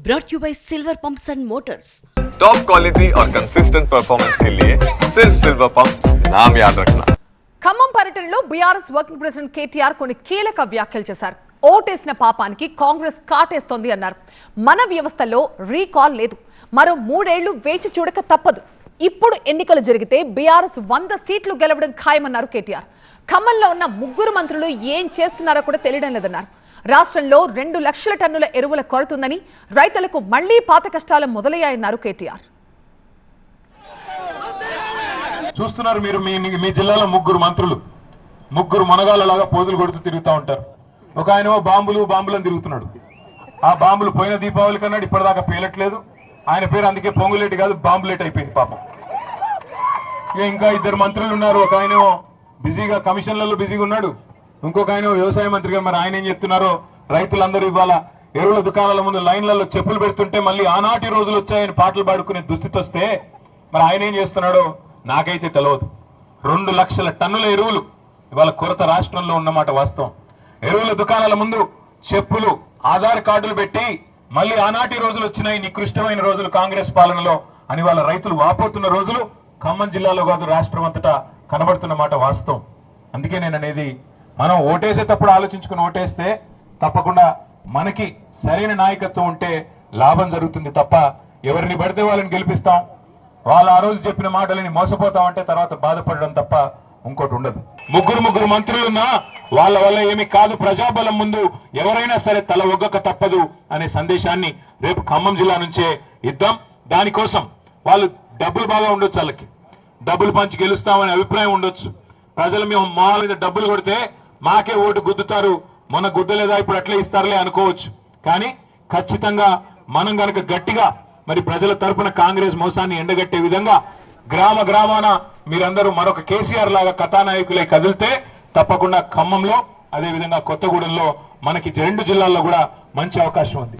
brought you by Silver Pumps and Motors. Top quality और consistent performance के लिए सिर्फ सिल्वर पंप्स नाम याद रखना. ఖమ్మం పర్యటనలో బీఆర్ఎస్ వర్కింగ్ ప్రెసిడెంట్ కేటీఆర్ కొన్ని కీలక వ్యాఖ్యలు చేశారు. ఓటేసిన పాపానికి కాంగ్రెస్ కాటేస్తోంది అన్నారు. మన వ్యవస్థలో రీకాల్ లేదు, మరో 3 ఏళ్లు వేచి చూడక తప్పదు. ఇప్పుడు ఎన్నికలు జరిగితే బీఆర్ఎస్ 100 సీట్లు గెలవడం ఖాయమన్నారు కేటీఆర్. ఖమ్మంలో ఉన్న 3 మంత్రులు ఏం చేస్తున్నారో కూడా తెలియడం లేదన్నారు. రాష్ట్రంలో 2 లక్షల టన్నుల ఎరువుల కొరతుందని, రైతులకు మళ్లీ పాత కష్టాలు మొదలయ్యాయన్నారు కేటీఆర్. చూస్తున్నారు మీరు, మీ జిల్లాలో 3 మంత్రులు 3 మనగాళ్ళలాగా పోజులు కొడుతూ తిరుగుతూ ఉంటారు. ఒక ఆయన బాంబులను తిరుగుతున్నాడు. ఆ బాంబులు పోయిన దీపావళి కన్నాడు ఇప్పటిదాకా పేలట్లేదు. ఆయన పేరు అందుకే పొంగులేటి కాదు, బాంబులేట్ అయిపోయింది పాపం. ఇంకా 2 మంత్రులు ఉన్నారు. ఒక ఆయన బిజీగా కమిషన్లలో బిజీగా ఉన్నాడు, ఇంకొక ఆయన వ్యవసాయ మంత్రిగా. మరి ఆయన ఏం చెప్తున్నారో, రైతులందరూ ఇవాళ ఎరువుల దుకాణాల ముందు లైన్లలో చెప్పులు పెడుతుంటే మళ్ళీ ఆనాటి రోజులు వచ్చాయని పాటలు పాడుకునే దుస్థితి వస్తే మరి ఆయన ఏం చేస్తున్నాడో నాకైతే తెలియదు. 2 లక్షల టన్నుల ఎరువులు ఇవాళ కొరత రాష్ట్రంలో ఉన్నమాట వాస్తవం. ఎరువుల దుకాణాల ముందు చెప్పులు, ఆధార్ కార్డులు పెట్టి మళ్ళీ ఆనాటి రోజులు వచ్చినాయి, నికృష్టమైన రోజులు కాంగ్రెస్ పాలనలో అని వాళ్ళ రైతులు వాపోతున్న రోజులు ఖమ్మం జిల్లాలో కాదు రాష్ట్రం అంతటా కనబడుతున్న మాట వాస్తవం. అందుకే నేను అనేది, మనం ఓటేసేటప్పుడు ఆలోచించుకుని ఓటేస్తే తప్పకుండా మనకి సరైన నాయకత్వం ఉంటే లాభం జరుగుతుంది తప్ప ఎవరిని పడితే వాళ్ళని గెలిపిస్తాం, వాళ్ళు ఆ రోజు చెప్పిన మాటలని మోసపోతామంటే తర్వాత బాధపడడం తప్ప ఇంకోటి ఉండదు. 3 మంత్రులున్నా వాళ్ళ వల్ల ఏమి కాదు, ప్రజాబలం ముందు ఎవరైనా సరే తల ఒగ్గక తప్పదు అనే సందేశాన్ని రేపు ఖమ్మం జిల్లా నుంచే ఇద్దాం. దానికోసం వాళ్ళు డబ్బులు బాగా ఉండొచ్చు, వాళ్ళకి డబ్బులు పంచి గెలుస్తామనే అభిప్రాయం ఉండొచ్చు. ప్రజలు మేము మా మీద డబ్బులు కొడితే మాకే ఓటు గుద్దుతారు, మొన్న గుద్దలేదా ఇప్పుడు అట్లే ఇస్తారులే అనుకోవచ్చు. కానీ ఖచ్చితంగా మనం గనక గట్టిగా మరి ప్రజల తరపున కాంగ్రెస్ మోసాన్ని ఎండగట్టే విధంగా గ్రామాన మీరందరూ మరొక కేసీఆర్ లాగా కథానాయకులై కదిలితే తప్పకుండా ఖమ్మంలో, అదే విధంగా కొత్తగూడెంలో మనకి 2 జిల్లాల్లో కూడా మంచి అవకాశం ఉంది.